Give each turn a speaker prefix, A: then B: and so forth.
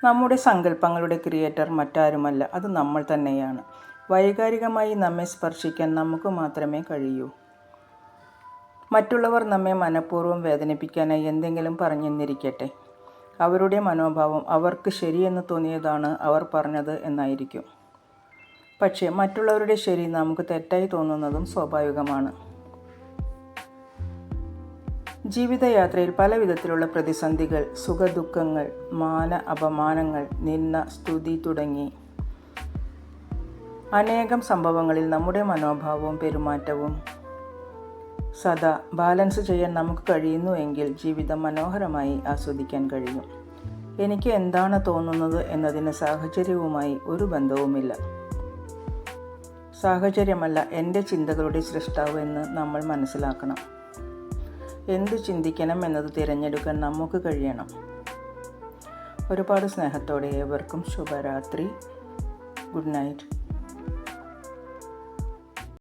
A: നമ്മുടെ സങ്കല്പങ്ങളുടെ ക്രിയേറ്റർ മറ്റാരുമല്ല, അത് നമ്മൾ തന്നെയാണ്. വൈകാരികമായി നമ്മെ സ്പർശിക്കാൻ നമുക്ക് മാത്രമേ കഴിയൂ. മറ്റുള്ളവർ നമ്മെ മനഃപൂർവ്വം വേദനിപ്പിക്കാനായി എന്തെങ്കിലും പറഞ്ഞെന്നിരിക്കട്ടെ. അവരുടെ മനോഭാവം അവർക്ക് ശരിയെന്ന് തോന്നിയതാണ് അവർ പറഞ്ഞത് എന്നായിരിക്കും. പക്ഷേ മറ്റുള്ളവരുടെ ശരി നമുക്ക് തെറ്റായി തോന്നുന്നതും സ്വാഭാവികമാണ്. ജീവിതയാത്രയിൽ പല വിധത്തിലുള്ള പ്രതിസന്ധികൾ, സുഖദുഃഖങ്ങൾ, മാന അപമാനങ്ങൾ, നിന്ന, സ്തുതി തുടങ്ങി അനേകം സംഭവങ്ങളിൽ നമ്മുടെ മനോഭാവവും പെരുമാറ്റവും സദാ ബാലൻസ് ചെയ്യാൻ നമുക്ക് കഴിയുന്നുവെങ്കിൽ ജീവിതം മനോഹരമായി ആസ്വദിക്കാൻ കഴിയും. എനിക്ക് എന്താണ് തോന്നുന്നത് എന്നതിന് സാഹചര്യവുമായി ഒരു ബന്ധവുമില്ല. സാഹചര്യമല്ല എൻ്റെ ചിന്തകളുടെ സൃഷ്ടാവ് എന്ന് നമ്മൾ മനസ്സിലാക്കണം. എന്തു ചിന്തിക്കണം എന്നത് തിരഞ്ഞെടുക്കാൻ നമുക്ക് കഴിയണം. ഒരുപാട് സ്നേഹത്തോടെ ഏവർക്കും ശുഭരാത്രി. Good night.